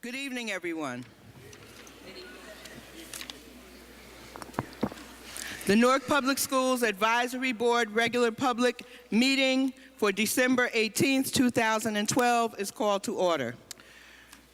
Good evening, everyone. The Newark Public Schools Advisory Board regular public meeting for December 18th, 2012 is called to order.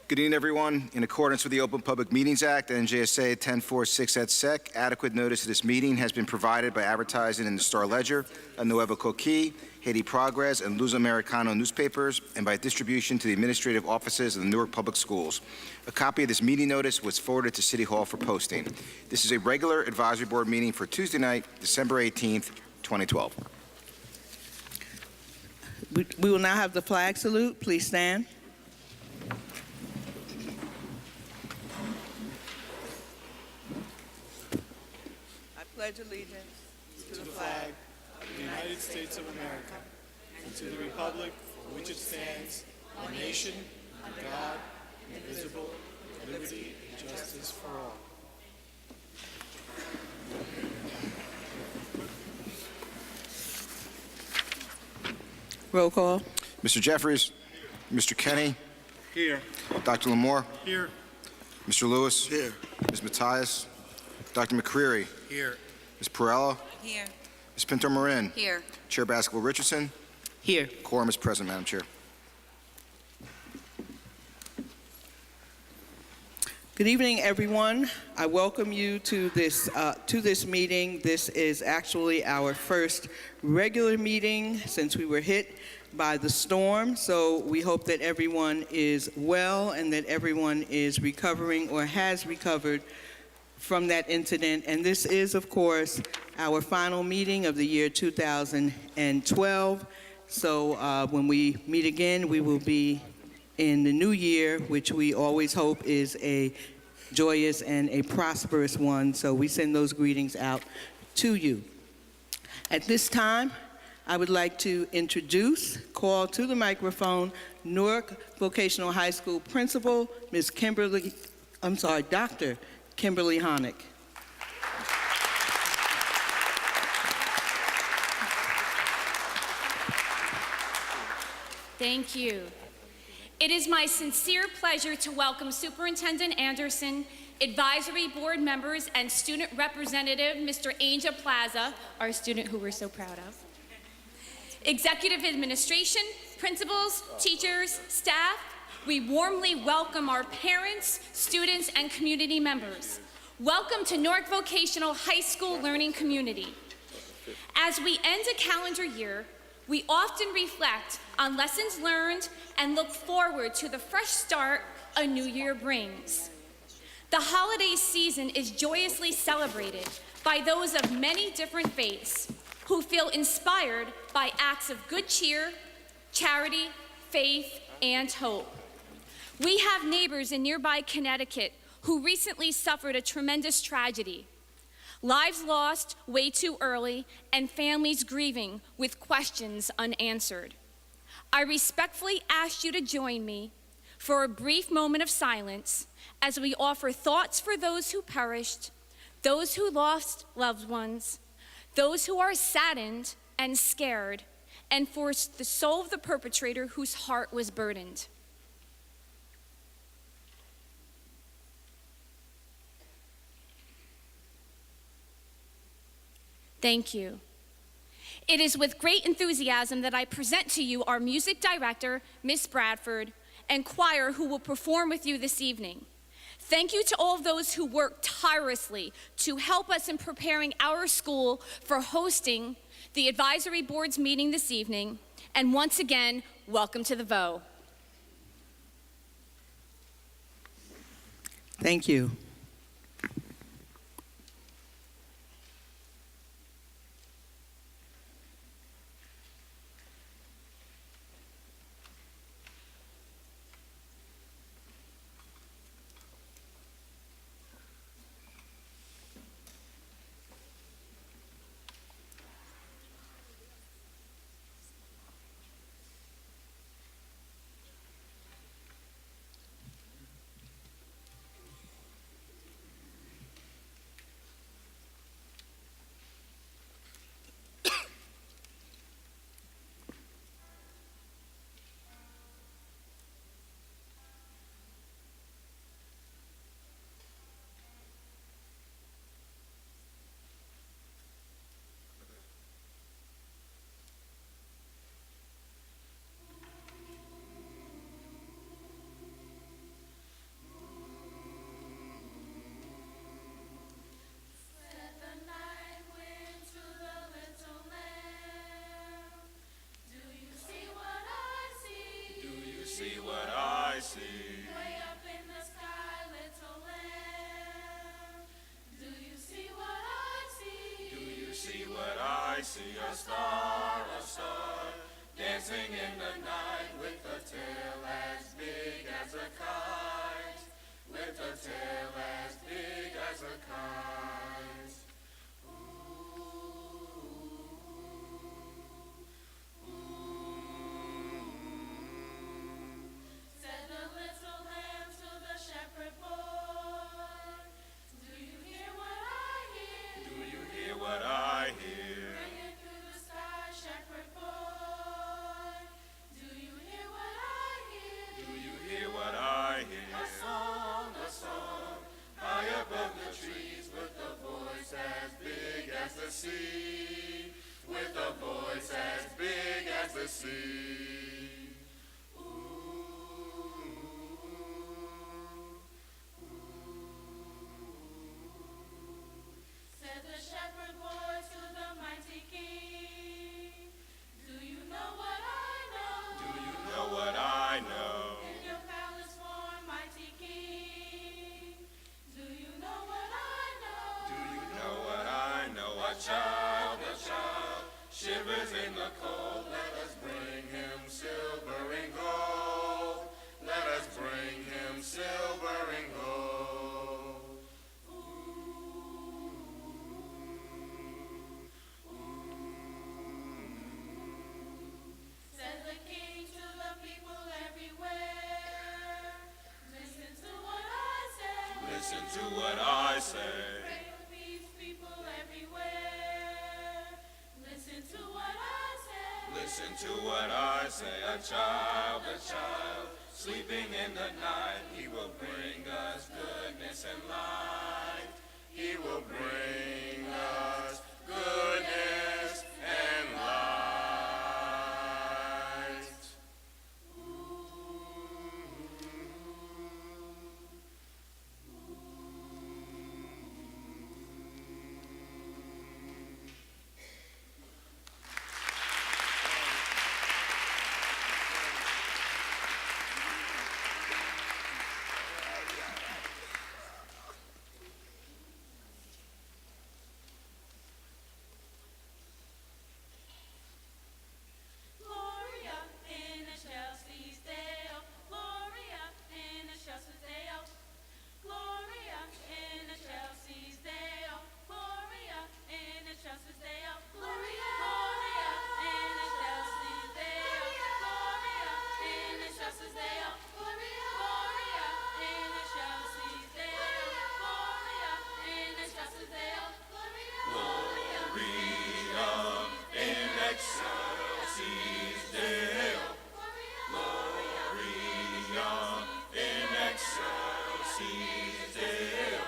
Good evening, everyone. In accordance with the Open Public Meetings Act, NJSA 1046 et sec, adequate notice of this meeting has been provided by advertising in the Star Ledger, a Nuevo Coquille, Haiti Progress, and Luz Americano newspapers, and by distribution to the administrative offices of the Newark Public Schools. A copy of this meeting notice was forwarded to City Hall for posting. This is a regular advisory board meeting for Tuesday night, December 18th, 2012. We will now have the flag salute. Please stand. I pledge allegiance to the flag of the United States of America and to the republic for which it stands, one nation, under God, indivisible, with liberty and justice for all. Roll call. Mr. Jeffries, Mr. Kinney, Here. Dr. Lamore, Here. Mr. Lewis, Here. Ms. Matthias, Dr. McCreary, Here. Ms. Perella, Here. Ms. Pinto-Marin, Here. Chair Baskerville-Richardson. Here. Quorum is present, Madam Chair. Good evening, everyone. I welcome you to this meeting. This is actually our first regular meeting since we were hit by the storm. So we hope that everyone is well and that everyone is recovering or has recovered from that incident. And this is, of course, our final meeting of the year 2012. So when we meet again, we will be in the new year, which we always hope is a joyous and a prosperous one. So we send those greetings out to you. At this time, I would like to call to the microphone, Newark Vocational High School Principal, Dr. Kimberly Honick. Thank you. It is my sincere pleasure to welcome Superintendent Anderson, advisory board members, and student representative, Mr. Angel Plaza, our student who we're so proud of, executive administration, principals, teachers, staff. We warmly welcome our parents, students, and community members. Welcome to Newark Vocational High School learning community. As we end a calendar year, we often reflect on lessons learned and look forward to the fresh start a new year brings. The holiday season is joyously celebrated by those of many different faiths who feel inspired by acts of good cheer, charity, faith, and hope. We have neighbors in nearby Connecticut who recently suffered a tremendous tragedy. Lives lost way too early, and families grieving with questions unanswered. I respectfully ask you to join me for a brief moment of silence as we offer thoughts for those who perished, those who lost loved ones, those who are saddened and scared, and for the soul of the perpetrator whose heart was burdened. Thank you. It is with great enthusiasm that I present to you our music director, Miss Bradford, and choir who will perform with you this evening. Thank you to all of those who worked tirelessly to help us in preparing our school for hosting the advisory board's meeting this evening. And once again, welcome to the VO. Thank you. what I see, a star, dancing in the night with a tail as big as a kite, with a tail as big as a kite. Said the little lamb to the shepherd boy, do you hear what I hear? Do you hear what I hear? Ringing through the sky, shepherd boy, do you hear what I hear? Do you hear what I hear? A song, High above the trees with a voice as big as the sea, with a voice as big as the sea. said the shepherd boy to the mighty king, do you know what I know? Do you know what I know? In your palace form, mighty king, do you know what I know? Do you know what I know? A child shivers in the cold. Let us bring him silver and gold. Let us bring him silver and gold. Said the king to the people everywhere, listen to what I say. Listen to what I say. Pray for peace, people everywhere, listen to what I say. Listen to what I say. A child, sleeping in the night. He will bring us goodness and light. He will bring us goodness and light. Gloria in excelsis Deo, Gloria in excelsis Deo, Gloria in excelsis Deo, Gloria in excelsis Deo, Gloria in excelsis Deo, Gloria in excelsis Deo, Gloria in excelsis Deo, Gloria in excelsis Deo, Gloria In excelsis Deo, Gloria in excelsis Deo,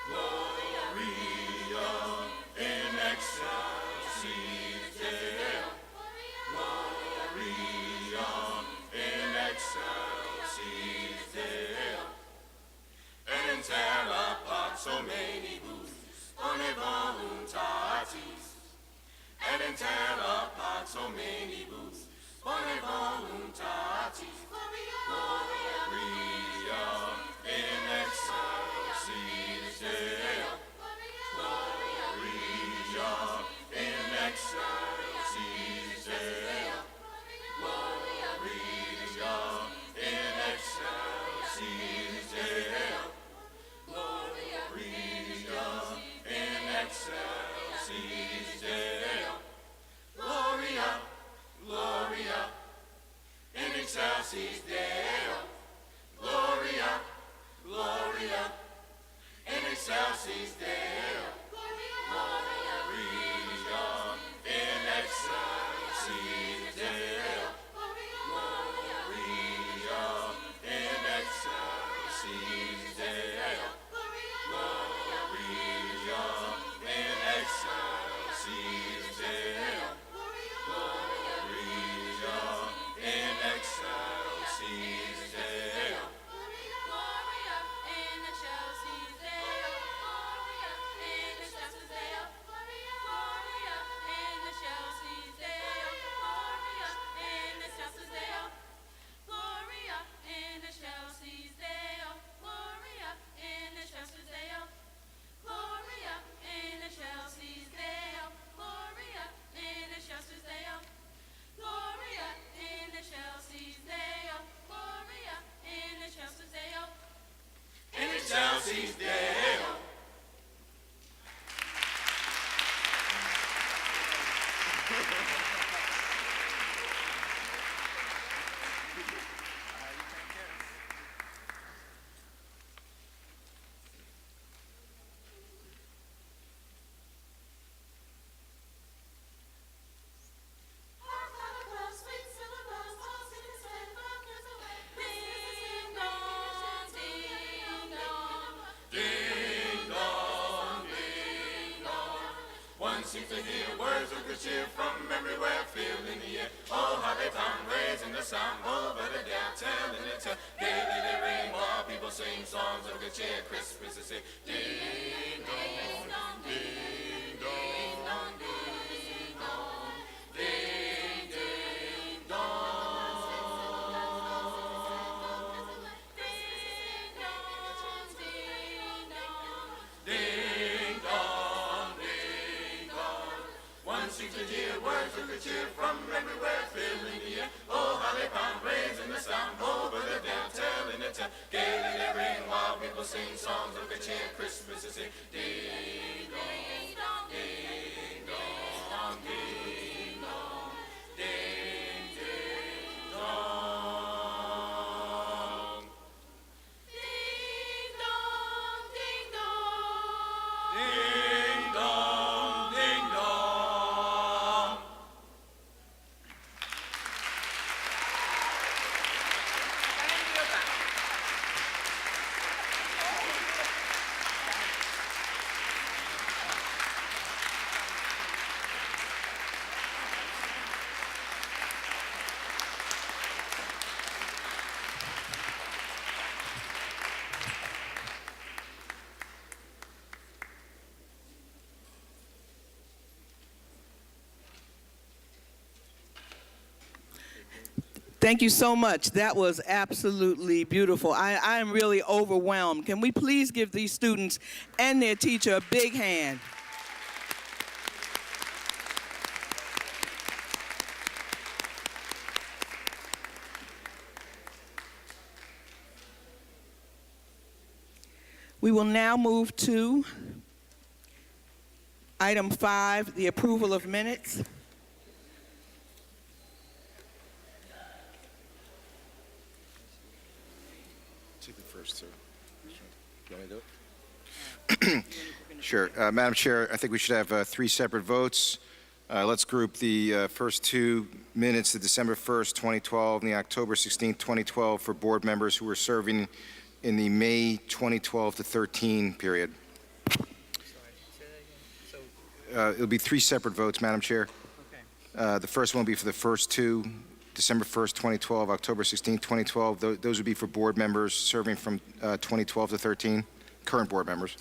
Gloria in excelsis Deo, Gloria in excelsis Deo, and in terra pax hominibus bone voluntatis, and in terra pax hominibus bone voluntatis, Gloria in excelsis Deo, Gloria in excelsis Deo, Gloria in excelsis Deo, Gloria in excelsis Deo, Gloria in excelsis Deo, seem to hear words of good cheer from everywhere, feeling the air. Oh, how they pound, raising the sound over the down, telling the tale. Gaily they ring while people sing songs of good cheer. Christmas is here. Ding dong, ding dong, ding dong, ding ding dong. Ding dong, ding dong. One seems to hear words of good cheer from everywhere, filling the air. Oh, how they pound, raising the sound over the down, telling the tale. Gaily they ring while people sing songs of good cheer. Christmas is here. Ding dong, ding dong, ding dong, ding ding dong. Ding dong, ding dong. Ding dong, ding dong. Thank you so much. That was absolutely beautiful. I am really overwhelmed. Can we please give these students and their teacher a big hand? We will now move to item 5, the approval of minutes. Take the first two. You want me to do it? Sure. Madam Chair, I think we should have 3 separate votes. Let's group the first 2 minutes, the December 1st, 2012, and the October 16th, 2012, for board members who were serving in the May 2012 to 13 period. It'll be 3 separate votes, Madam Chair. The first one will be for the first 2, December 1st, 2012, October 16th, 2012. Those would be for board members serving from 2012 to 13, current board members.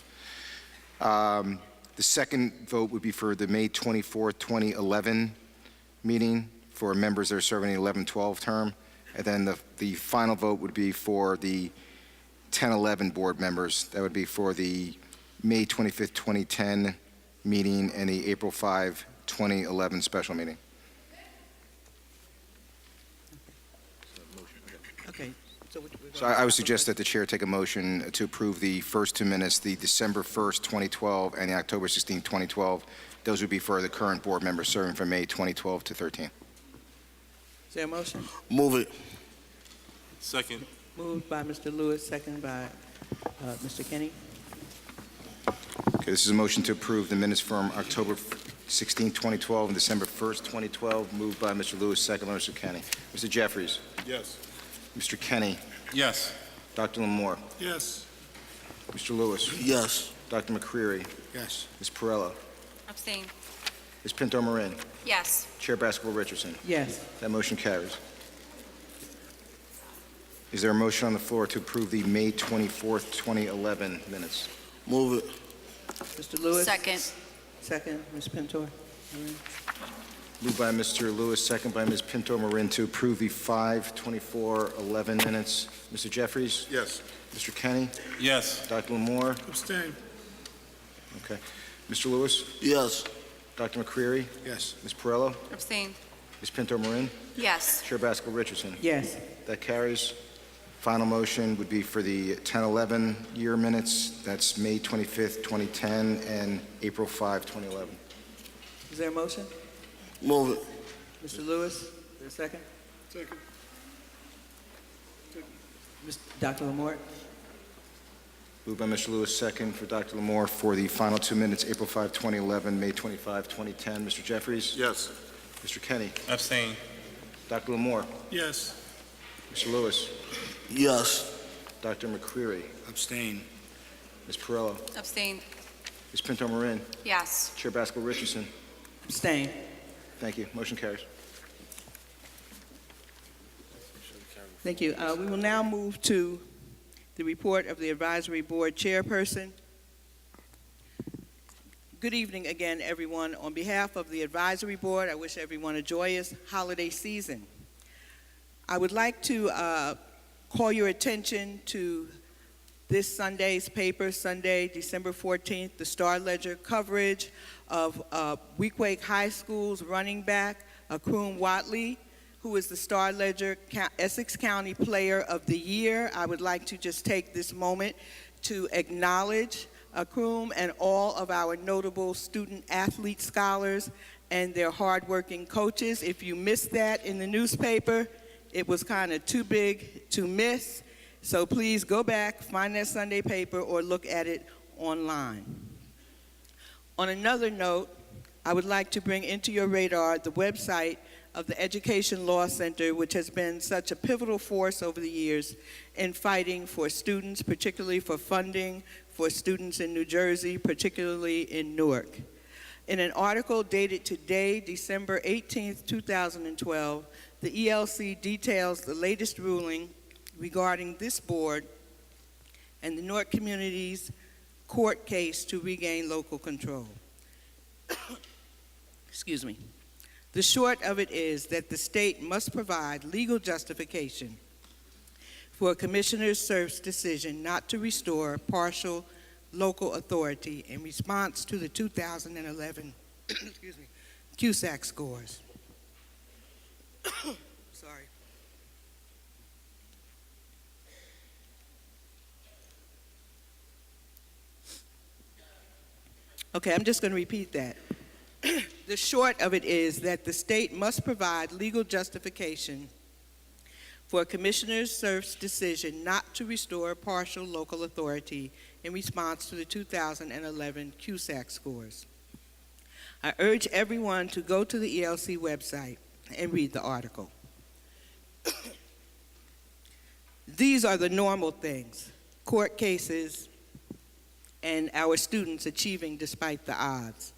The second vote would be for the May 24th, 2011 meeting for members that are serving the 11-12 term. And then the final vote would be for the 10-11 board members. That would be for the May 25th, 2010 meeting and the April 5, 2011 special meeting. Okay. So I would suggest that the chair take a motion to approve the first 2 minutes, the December 1st, 2012 and the October 16th, 2012. Those would be for the current board members serving from May 2012 to 13. Is there a motion? Move it. Second. Moved by Mr. Lewis, second by Mr. Kinney. Okay, this is a motion to approve the minutes from October 16, 2012 and December 1st, 2012, moved by Mr. Lewis, second by Mr. Kenny. Mr. Jeffries. Yes. Mr. Kenny. Yes. Dr. Lamore. Yes. Mr. Lewis. Yes. Dr. McCreary. Yes. Ms. Perello. Abstain. Ms. Pinto Marin. Yes. Chair Basketball Richardson. Yes. That motion carries. Is there a motion on the floor to approve the May 24th, 2011 minutes? Move it. Mr. Lewis? Second. Second, Ms. Pintor. Moved by Mr. Lewis, second by Ms. Pinto Marin to approve the 5/24/11 minutes. Mr. Jeffries? Yes. Mr. Kenny? Yes. Dr. Lamore? Abstain. Okay. Mr. Lewis? Yes. Dr. McCreary? Yes. Ms. Perello? Abstain. Ms. Pinto Marin? Yes. Chair Basketball Richardson? Yes. That carries. Final motion would be for the 10-11 year minutes. That's May 25th, 2010 and April 5, 2011. Is there a motion? Move it. Mr. Lewis, is there a second? Second. Dr. Lamore? Moved by Mr. Lewis, second for Dr. Lamore for the final 2 minutes, April 5, 2011, May 25, 2010. Mr. Jeffries? Yes. Mr. Kenny? Abstain. Dr. Lamore? Yes. Mr. Lewis? Yes. Dr. McCreary? Abstain. Ms. Perello? Abstain. Ms. Pinto Marin. Yes. Chair Baskel-Richardson. Abstain. Thank you. Motion carries. Thank you. We will now move to the report of the Advisory Board Chairperson. Good evening again, everyone. On behalf of the Advisory Board, I wish everyone a joyous holiday season. I would like to call your attention to this Sunday's paper, Sunday, December 14th, the Star Ledger coverage of Weequahic High School's running back, Akroom Watley, who is the Star Ledger Essex County Player of the Year. I would like to just take this moment to acknowledge Akroom and all of our notable student athlete scholars and their hardworking coaches. If you missed that in the newspaper, it was kind of too big to miss. So please go back, find that Sunday paper, or look at it online. On another note, I would like to bring into your radar the website of the Education Law Center, which has been such a pivotal force over the years in fighting for students, particularly for funding for students in New Jersey, particularly in Newark. In an article dated today, December 18th, 2012, the ELC details the latest ruling regarding this board and the Newark community's court case to regain local control. Excuse me. The short of it is that the state must provide legal justification for a commissioner's CERF's decision not to restore partial local authority in response to the 2011 excuse me, CUSAC scores. Sorry. Okay, I'm just going to repeat that. The short of it is that the state must provide legal justification for a commissioner's CERF's decision not to restore partial local authority in response to the 2011 CUSAC scores. I urge everyone to go to the ELC website and read the article. These are the normal things: court cases and our students achieving despite the odds.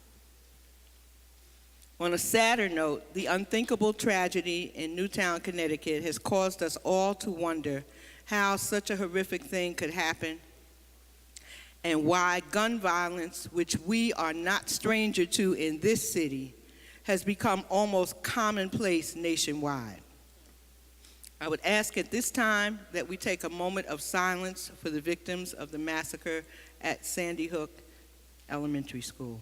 On a sadder note, the unthinkable tragedy in Newtown, Connecticut has caused us all to wonder how such a horrific thing could happen and why gun violence, which we are not stranger to in this city, has become almost commonplace nationwide. I would ask at this time that we take a moment of silence for the victims of the massacre at Sandy Hook Elementary School.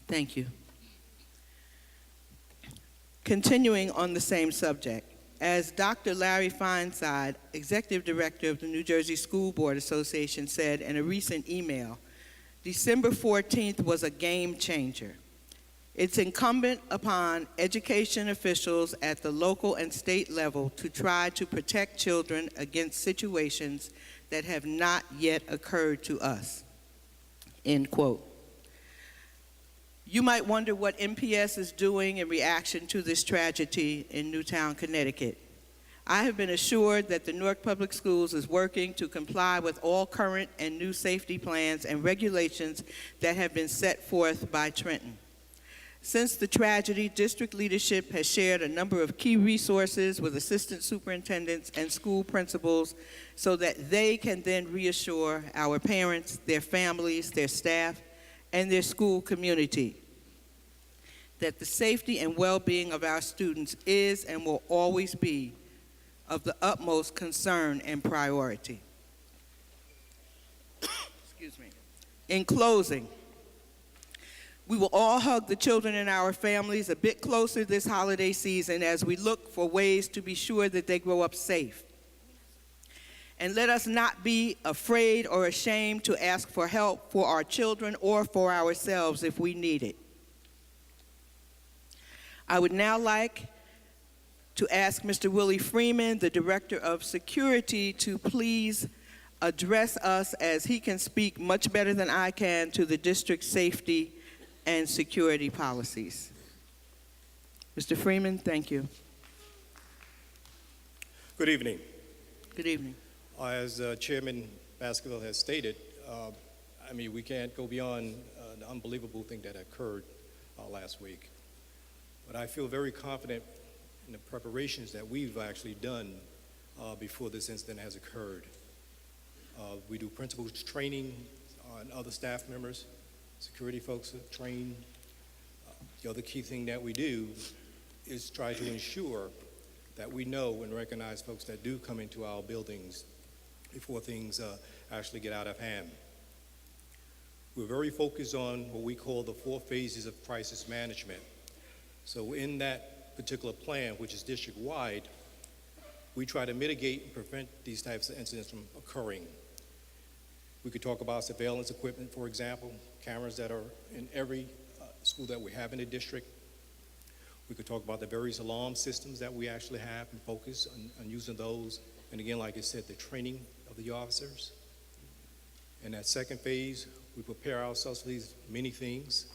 Thank you. Continuing on the same subject, as Dr. Larry Feinside, Executive Director of the New Jersey School Board Association, said in a recent email, December 14th was a game changer. It's incumbent upon education officials at the local and state level to try to protect children against situations that have not yet occurred to us. End quote. You might wonder what NPS is doing in reaction to this tragedy in Newtown, Connecticut. I have been assured that the Newark Public Schools is working to comply with all current and new safety plans and regulations that have been set forth by Trenton. Since the tragedy, district leadership has shared a number of key resources with assistant superintendents and school principals so that they can then reassure our parents, their families, their staff, and their school community that the safety and well-being of our students is and will always be of the utmost concern and priority. Excuse me. In closing, we will all hug the children in our families a bit closer this holiday season as we look for ways to be sure that they grow up safe. And let us not be afraid or ashamed to ask for help for our children or for ourselves if we need it. I would now like to ask Mr. Willie Freeman, the Director of Security, to please address us, as he can speak much better than I can, to the district's safety and security policies. Mr. Freeman, thank you. Good evening. Good evening. As Chairman Baskerville has stated, we can't go beyond the unbelievable thing that occurred last week. But I feel very confident in the preparations that we've actually done before this incident has occurred. We do principals training on other staff members, security folks are trained. The other key thing that we do is try to ensure that we know and recognize folks that do come into our buildings before things actually get out of hand. We're very focused on what we call the 4 phases of crisis management. So in that particular plan, which is district-wide, we try to mitigate and prevent these types of incidents from occurring. We could talk about surveillance equipment, for example, cameras that are in every school that we have in the district. We could talk about the various alarm systems that we actually have and focus on using those. And again, like I said, the training of the officers. In that second phase, we prepare ourselves for these many things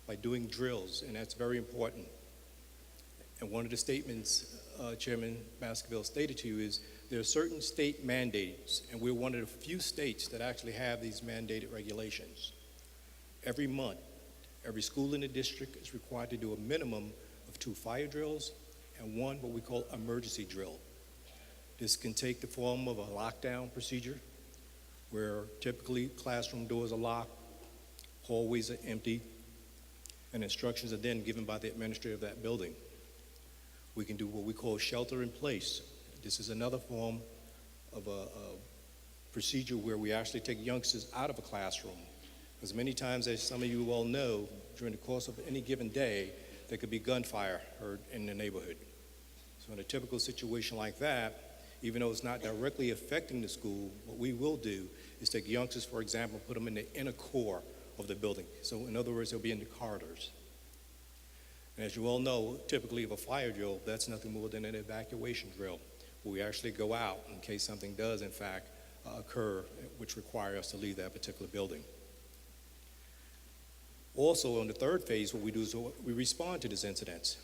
by doing drills, and that's very important. And one of the statements Chairman Baskerville stated to you is there are certain state mandates, and we're one of the few states that actually have these mandated regulations. Every month, every school in the district is required to do a minimum of 2 fire drills and 1 what we call emergency drill. This can take the form of a lockdown procedure where typically classroom doors are locked, hallways are empty, and instructions are then given by the administrator of that building. We can do what we call shelter in place. This is another form of a procedure where we actually take youngsters out of a classroom. Because many times, as some of you well know, during the course of any given day, there could be gunfire heard in the neighborhood. So in a typical situation like that, even though it's not directly affecting the school, what we will do is take youngsters, for example, put them in the inner core of the building. So in other words, they'll be in the corridors. And as you all know, typically of a fire drill, that's nothing more than an evacuation drill, where we actually go out in case something does in fact occur, which require us to leave that particular building. Also, in the third phase, what we do is we respond to these incidents.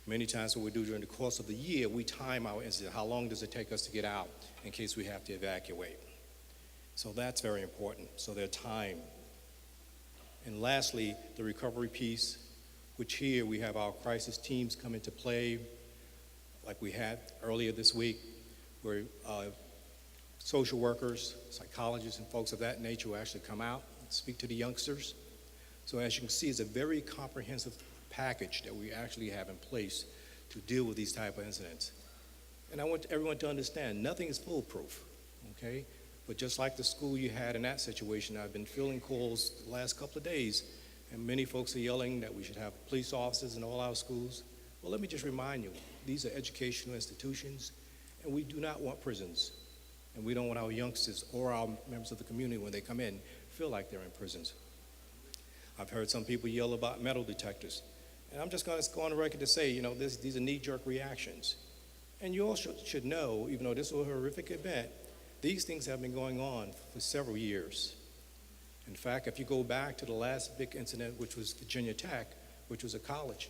Many times what we do during the course of the year, we time our incident. How long does it take us to get out in case we have to evacuate? So that's very important, so they're timed. And lastly, the recovery piece, which here we have our crisis teams come into play, like we had earlier this week, where social workers, psychologists, and folks of that nature will actually come out and speak to the youngsters. So as you can see, it's a very comprehensive package that we actually have in place to deal with these type of incidents. And I want everyone to understand, nothing is foolproof, okay? But just like the school you had in that situation, I've been fielding calls the last couple of days, and many folks are yelling that we should have police officers in all our schools. Well, let me just remind you, these are educational institutions, and we do not want prisons. And we don't want our youngsters or our members of the community, when they come in, feel like they're in prisons. I've heard some people yell about metal detectors. And I'm just going to go on the record to say, these are knee-jerk reactions. And you all should know, even though this was a horrific event, these things have been going on for several years. In fact, if you go back to the last big incident, which was Virginia Tech, which was a college,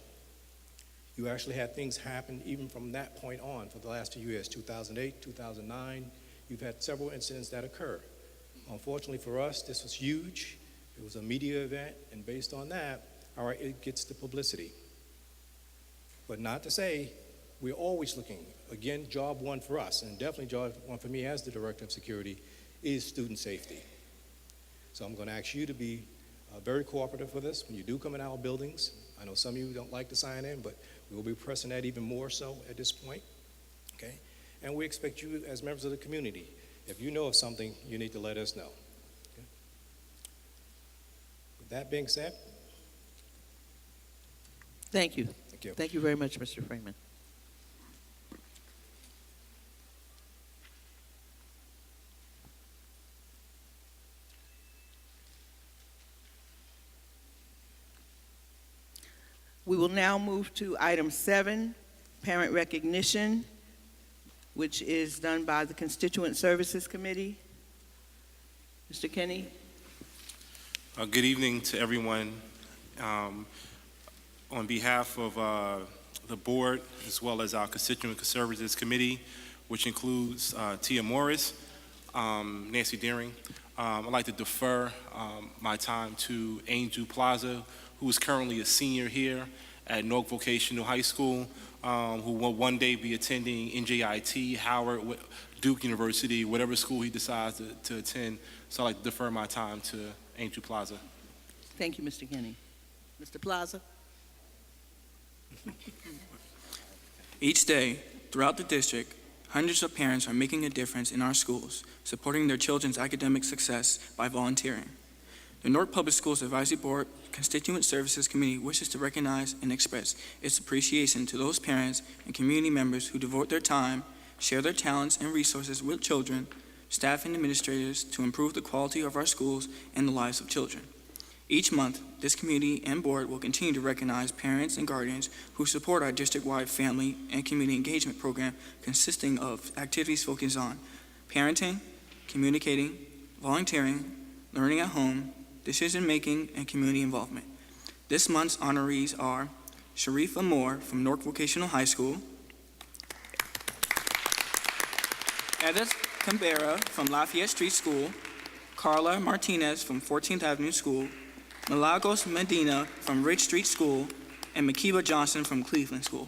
you actually had things happen even from that point on for the last 2 years, 2008, 2009. You've had several incidents that occur. Unfortunately for us, this was huge. It was a media event, and based on that, all right, it gets the publicity. But not to say we're always looking. Again, job one for us, and definitely job one for me as the Director of Security, is student safety. So I'm going to ask you to be very cooperative with us when you do come in our buildings. I know some of you don't like to sign in, but we will be pressing that even more so at this point, okay? And we expect you as members of the community, if you know of something, you need to let us know. Okay? With that being said, Thank you. thank you. Thank you very much, Mr. Freeman. We will now move to item 7, parent recognition, which is done by the Constituent Services Committee. Mr. Kinney. Good evening to everyone. On behalf of the board, as well as our Constituent Services Committee, which includes Tia Morris, Nancy Deering. I'd like to defer my time to Angel Plaza, who is currently a senior here at Newark Vocational High School, who will one day be attending NJIT, Howard, Duke University, whatever school he decides to attend. So I'd like to defer my time to Angel Plaza. Thank you, Mr. Kinney. Mr. Plaza? Each day, throughout the district, hundreds of parents are making a difference in our schools, supporting their children's academic success by volunteering. The Newark Public Schools Advisory Board Constituent Services Committee wishes to recognize and express its appreciation to those parents and community members who devote their time, share their talents and resources with children, staff, and administrators to improve the quality of our schools and the lives of children. Each month, this committee and board will continue to recognize parents and guardians who support our district-wide family and community engagement program consisting of activities focused on parenting, communicating, volunteering, learning at home, decision-making, and community involvement. This month's honorees are Sharifa Moore from Newark Vocational High School, Edith Canberra from Lafayette Street School, Carla Martinez from 14th Avenue School, Milagros Medina from Ridge Street School, and Makiba Johnson from Cleveland School.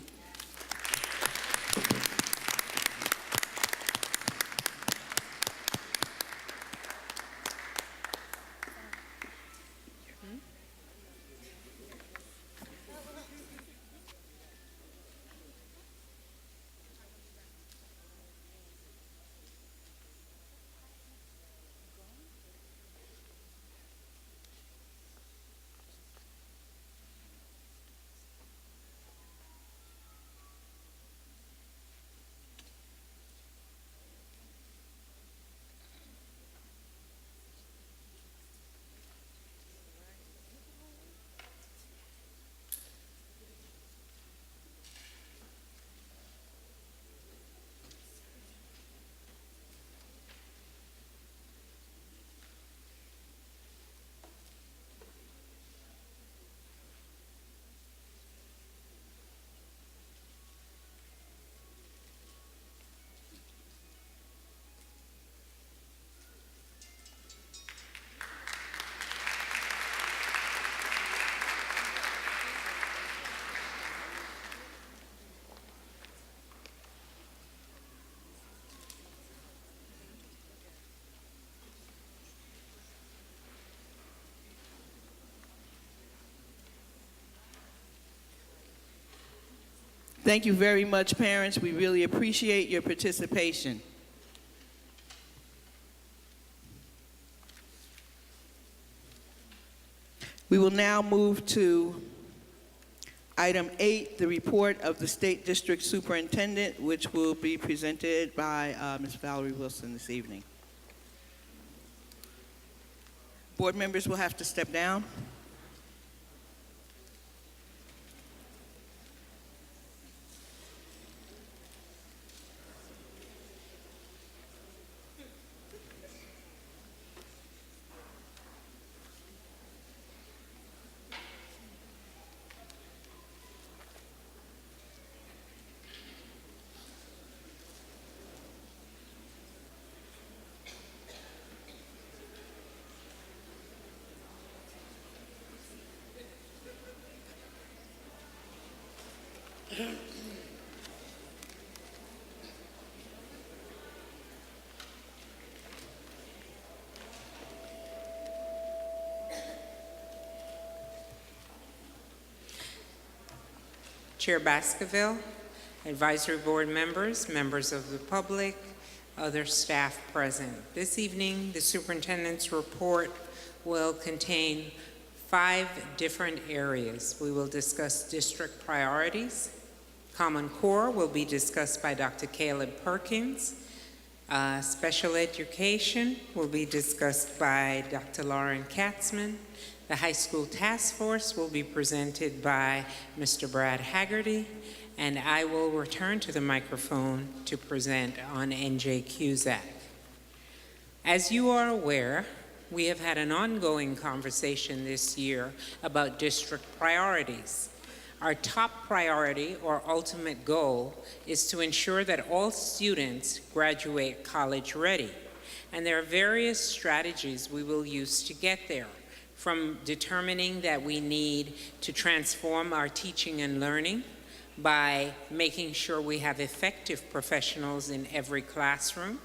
Thank you very much, parents. We really appreciate your participation. We will now move to item 8, the report of the State District Superintendent, which will be presented by Ms. Valerie Wilson this evening. Board members will have to step down. Chair Baskerville, advisory board members, members of the public, other staff present. This evening, the superintendent's report will contain 5 different areas. We will discuss district priorities. Common Core will be discussed by Dr. Caleb Perkins. Special education will be discussed by Dr. Lauren Katzman. The high school task force will be presented by Mr. Brad Haggerty, and I will return to the microphone to present on NJQZAC. As you are aware, we have had an ongoing conversation this year about district priorities. Our top priority or ultimate goal is to ensure that all students graduate college ready. And there are various strategies we will use to get there, from determining that we need to transform our teaching and learning by making sure we have effective professionals in every classroom,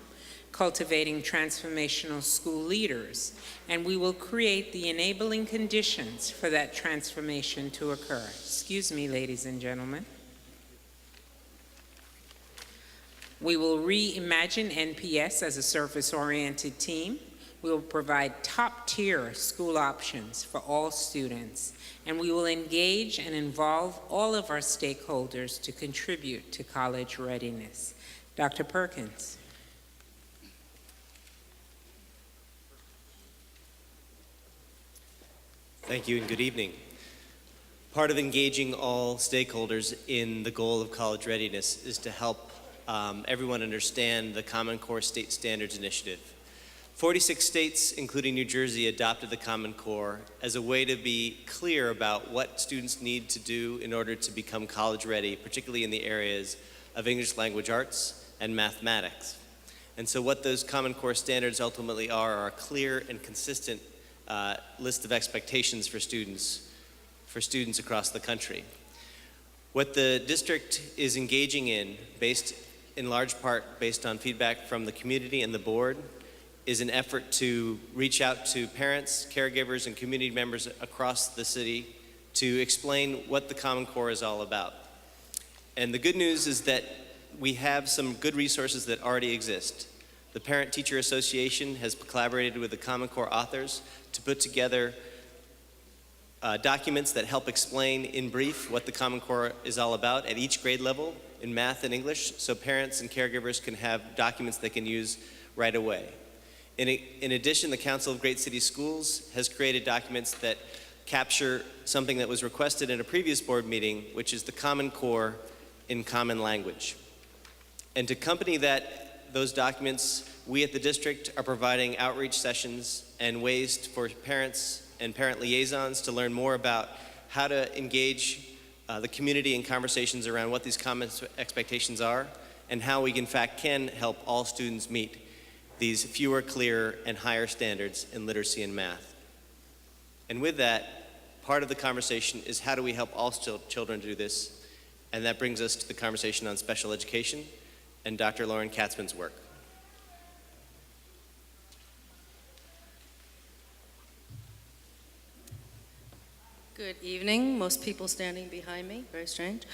cultivating transformational school leaders, and we will create the enabling conditions for that transformation to occur. Excuse me, ladies and gentlemen. We will reimagine NPS as a service-oriented team. We will provide top-tier school options for all students, and we will engage and involve all of our stakeholders to contribute to college readiness. Dr. Perkins. Thank you and good evening. Part of engaging all stakeholders in the goal of college readiness is to help everyone understand the Common Core State Standards Initiative. 46 states, including New Jersey, adopted the Common Core as a way to be clear about what students need to do in order to become college ready, particularly in the areas of English language arts and mathematics. And so what those Common Core standards ultimately are a clear and consistent list of expectations for students across the country. What the district is engaging in, based in large part based on feedback from the community and the board, is an effort to reach out to parents, caregivers, and community members across the city to explain what the Common Core is all about. And the good news is that we have some good resources that already exist. The Parent Teacher Association has collaborated with the Common Core authors to put together documents that help explain in brief what the Common Core is all about at each grade level in math and English, so parents and caregivers can have documents they can use right away. In addition, the Council of Great City Schools has created documents that capture something that was requested in a previous board meeting, which is the Common Core in common language. And to accompany those documents, we at the district are providing outreach sessions and ways for parents and parent liaisons to learn more about how to engage the community in conversations around what these common expectations are and how we in fact can help all students meet these fewer, clearer, and higher standards in literacy and math. And with that, part of the conversation is how do we help all children do this? And that brings us to the conversation on special education and Dr. Lauren Katzman's work. Good evening. Most people standing behind me, very strange.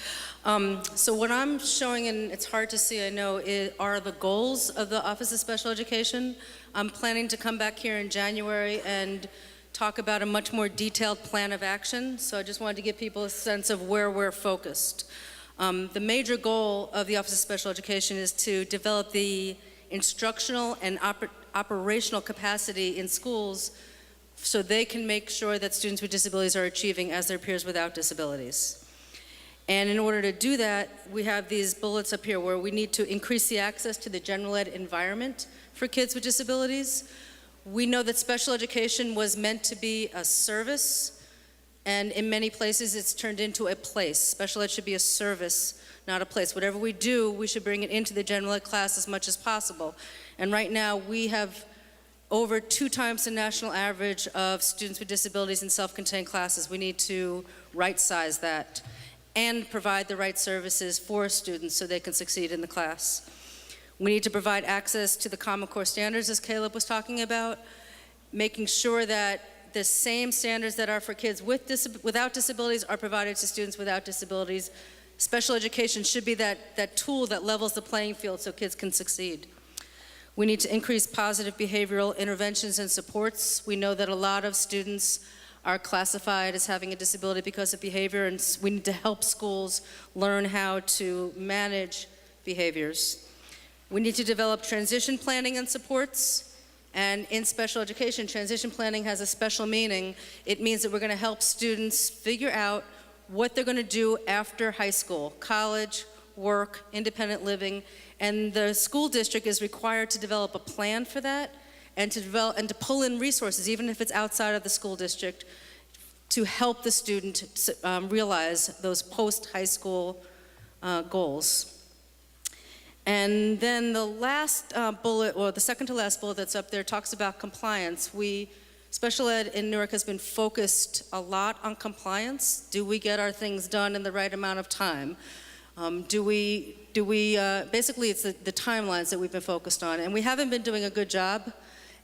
So what I'm showing, and it's hard to see, I know, are the goals of the Office of Special Education. I'm planning to come back here in January and talk about a much more detailed plan of action. So I just wanted to give people a sense of where we're focused. The major goal of the Office of Special Education is to develop the instructional and operational capacity in schools so they can make sure that students with disabilities are achieving as their peers without disabilities. And in order to do that, we have these bullets up here where we need to increase the access to the general ed environment for kids with disabilities. We know that special education was meant to be a service, and in many places it's turned into a place. Special ed should be a service, not a place. Whatever we do, we should bring it into the general ed class as much as possible. And right now we have over 2 times the national average of students with disabilities in self-contained classes. We need to right-size that and provide the right services for students so they can succeed in the class. We need to provide access to the Common Core standards, as Caleb was talking about, making sure that the same standards that are for kids without disabilities are provided to students without disabilities. Special education should be that tool that levels the playing field so kids can succeed. We need to increase positive behavioral interventions and supports. We know that a lot of students are classified as having a disability because of behavior, and we need to help schools learn how to manage behaviors. We need to develop transition planning and supports, and in special education, transition planning has a special meaning. It means that we're going to help students figure out what they're going to do after high school, college, work, independent living, and the school district is required to develop a plan for that and to pull in resources, even if it's outside of the school district, to help the student realize those post-high school goals. And then the last bullet, or the second to last bullet that's up there, talks about compliance. Special ed in Newark has been focused a lot on compliance. Do we get our things done in the right amount of time? Basically it's the timelines that we've been focused on, and we haven't been doing a good job,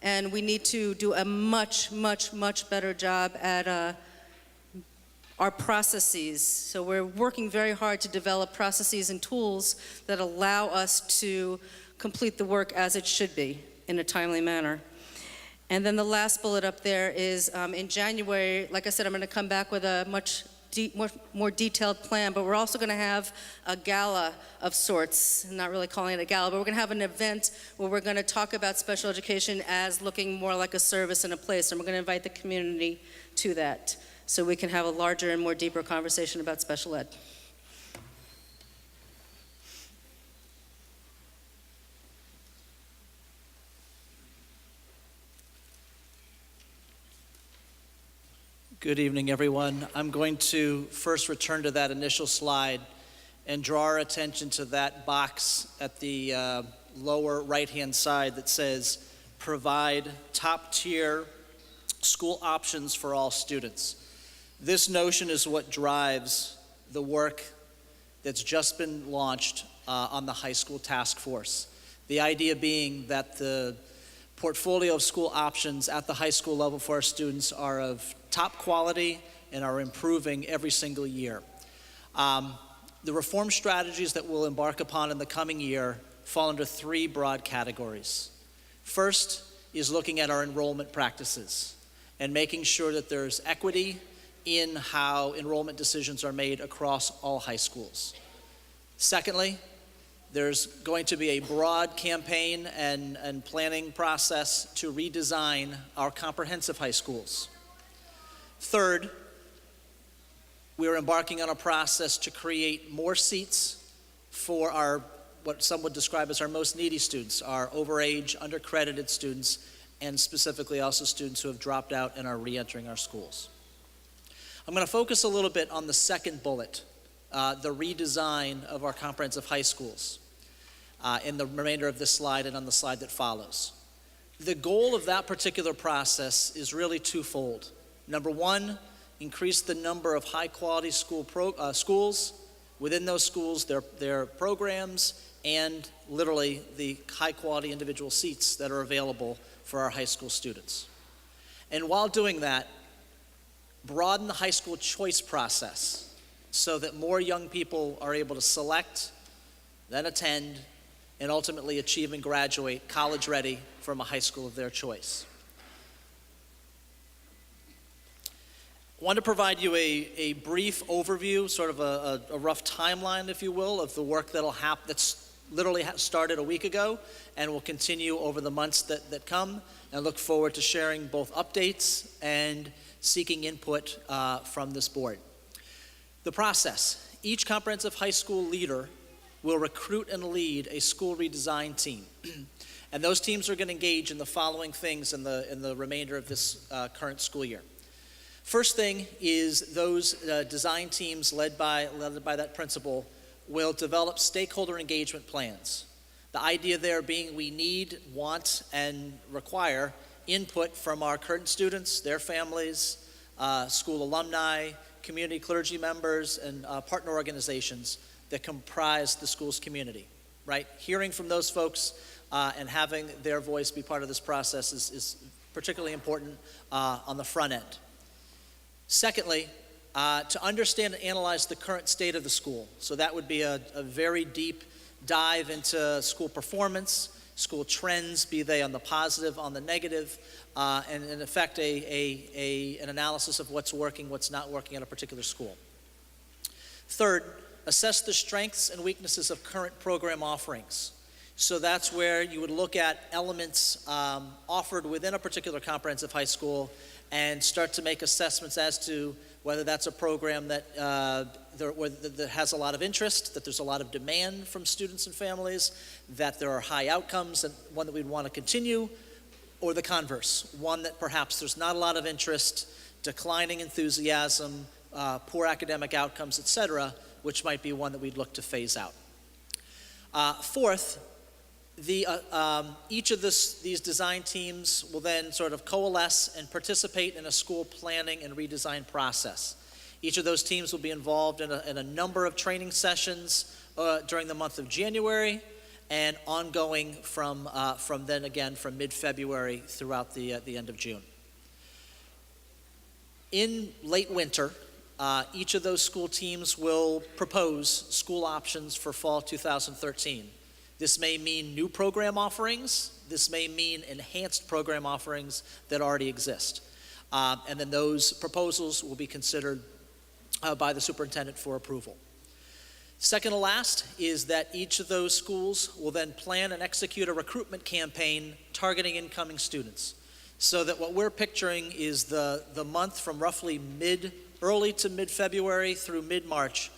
and we need to do a much, much, much better job at our processes. So we're working very hard to develop processes and tools that allow us to complete the work as it should be in a timely manner. And then the last bullet up there is in January, like I said, I'm going to come back with a much more detailed plan, but we're also going to have a gala of sorts. I'm not really calling it a gala, but we're going to have an event where we're going to talk about special education as looking more like a service and a place, and we're going to invite the community to that, so we can have a larger and more deeper conversation about special ed. Good evening, everyone. I'm going to first return to that initial slide and draw our attention to that box at the lower right-hand side that says, provide top-tier school options for all students. This notion is what drives the work that's just been launched on the high school task force. The idea being that the portfolio of school options at the high school level for our students are of top quality and are improving every single year. The reform strategies that we'll embark upon in the coming year fall under three broad categories. First is looking at our enrollment practices and making sure that there's equity in how enrollment decisions are made across all high schools. Secondly, there's going to be a broad campaign and planning process to redesign our comprehensive high schools. Third, we're embarking on a process to create more seats for our, what some would describe as our most needy students, our overage, undercredited students, and specifically also students who have dropped out and are re-entering our schools. I'm going to focus a little bit on the second bullet, the redesign of our comprehensive high schools, in the remainder of this slide and on the slide that follows. The goal of that particular process is really twofold. Number one, increase the number of high-quality schools. Within those schools, their programs, and literally the high-quality individual seats that are available for our high school students. And while doing that, broaden the high school choice process so that more young people are able to select, then attend, and ultimately achieve and graduate college ready from a high school of their choice. I want to provide you a brief overview, sort of a rough timeline, if you will, of the work that's literally started a week ago and will continue over the months that come, and look forward to sharing both updates and seeking input from this board. The process: each comprehensive high school leader will recruit and lead a school redesign team. And those teams are going to engage in the following things in the remainder of this current school year. First thing is those design teams led by that principal will develop stakeholder engagement plans. The idea there being we need, want, and require input from our current students, their families, school alumni, community clergy members, and partner organizations that comprise the school's community, right? Hearing from those folks and having their voice be part of this process is particularly important on the front end. Secondly, to understand and analyze the current state of the school. So that would be a very deep dive into school performance, school trends, be they on the positive, on the negative, and in effect an analysis of what's working, what's not working at a particular school. Third, assess the strengths and weaknesses of current program offerings. So that's where you would look at elements offered within a particular comprehensive high school and start to make assessments as to whether that's a program that has a lot of interest, that there's a lot of demand from students and families, that there are high outcomes and one that we'd want to continue, or the converse, one that perhaps there's not a lot of interest, declining enthusiasm, poor academic outcomes, et cetera, which might be one that we'd look to phase out. Fourth, each of these design teams will then sort of coalesce and participate in a school planning and redesign process. Each of those teams will be involved in a number of training sessions during the month of January and ongoing from then again from mid-February throughout the end of June. In late winter, each of those school teams will propose school options for fall 2013. This may mean new program offerings. This may mean enhanced program offerings that already exist. And then those proposals will be considered by the superintendent for approval. Second to last is that each of those schools will then plan and execute a recruitment campaign targeting incoming students. So that what we're picturing is the month from roughly early to mid-February through mid-March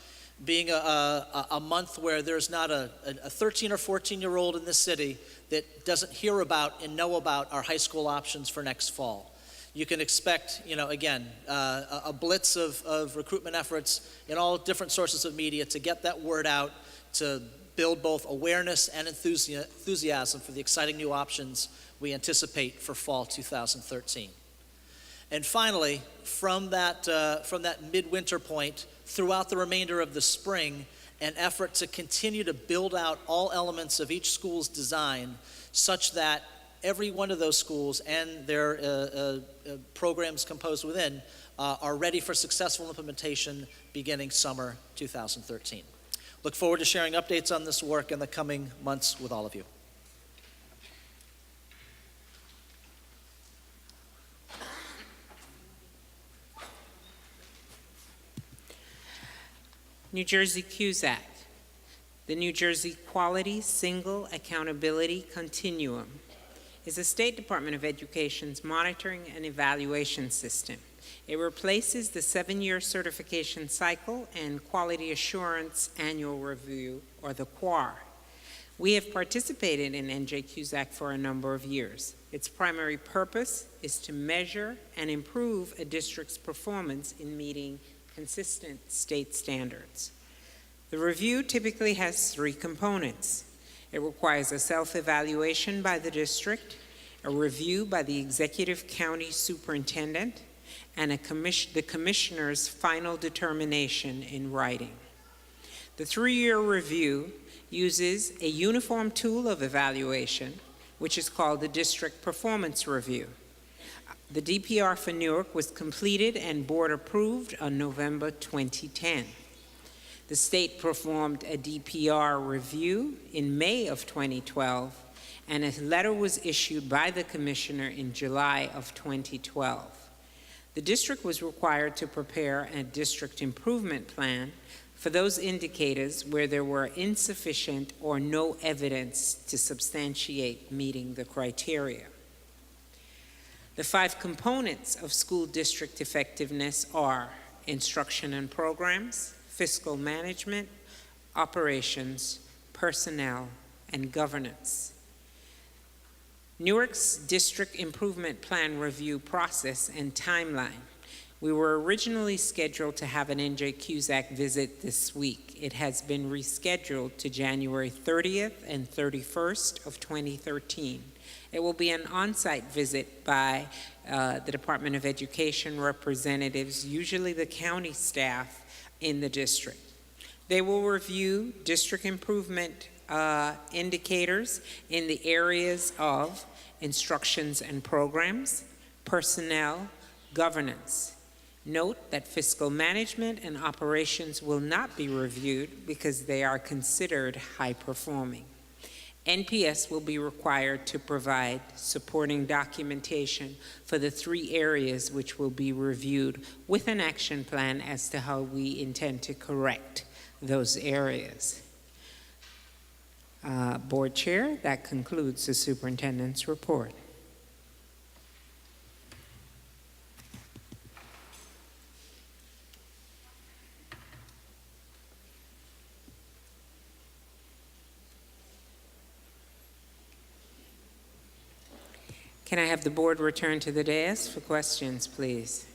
being a month where there's not a 13 or 14-year-old in this city that doesn't hear about and know about our high school options for next fall. You can expect, again, a blitz of recruitment efforts in all different sources of media to get that word out, to build both awareness and enthusiasm for the exciting new options we anticipate for fall 2013. And finally, from that midwinter point throughout the remainder of the spring, an effort to continue to build out all elements of each school's design such that every one of those schools and their programs composed within are ready for successful implementation beginning summer 2013. Look forward to sharing updates on this work in the coming months with all of you. New Jersey Cusack, the New Jersey Quality Single Accountability Continuum, is the State Department of Education's monitoring and evaluation system. It replaces the 7-year certification cycle and Quality Assurance Annual Review, or the QAR. We have participated in NJ Cusack for a number of years. Its primary purpose is to measure and improve a district's performance in meeting consistent state standards. The review typically has 3 components. It requires a self-evaluation by the district, a review by the executive county superintendent, and the commissioner's final determination in writing. The 3-year review uses a uniform tool of evaluation, which is called the District Performance Review. The DPR for Newark was completed and board approved on November 2010. The state performed a DPR review in May of 2012, and a letter was issued by the commissioner in July of 2012. The district was required to prepare a district improvement plan for those indicators where there were insufficient or no evidence to substantiate meeting the criteria. The 5 components of school district effectiveness are instruction and programs, fiscal management, operations, personnel, and governance. Newark's district improvement plan review process and timeline. We were originally scheduled to have an NJ Cusack visit this week. It has been rescheduled to January 30th and 31st of 2013. It will be an on-site visit by the Department of Education representatives, usually the county staff in the district. They will review district improvement indicators in the areas of instructions and programs, personnel, governance. Note that fiscal management and operations will not be reviewed because they are considered high-performing. NPS will be required to provide supporting documentation for the 3 areas which will be reviewed with an action plan as to how we intend to correct those areas. Board Chair, that concludes the superintendent's report. Can I have the board return to the dais for questions, please?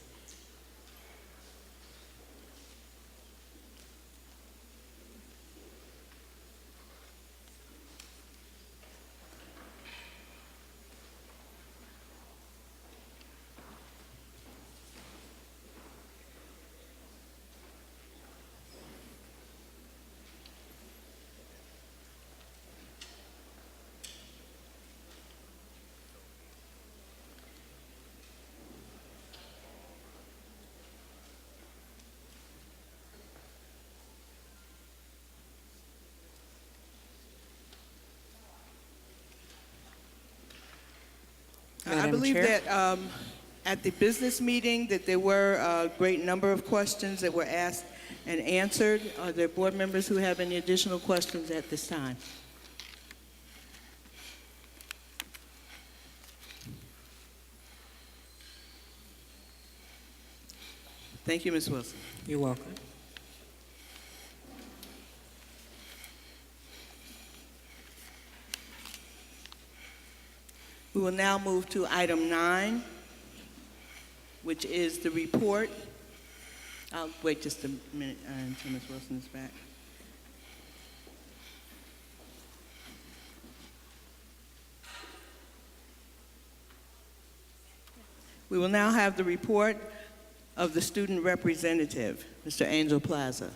I Madam believe Chair? that at the business meeting that there were a great number of questions that were asked and answered. Are there board members who have any additional questions at this time? Thank you, Ms. Wilson. You're welcome. We will now move to item 9, which is the report. I'll wait just a minute until Ms. Wilson is back. We will now have the report of the student representative, Mr. Angel Plaza.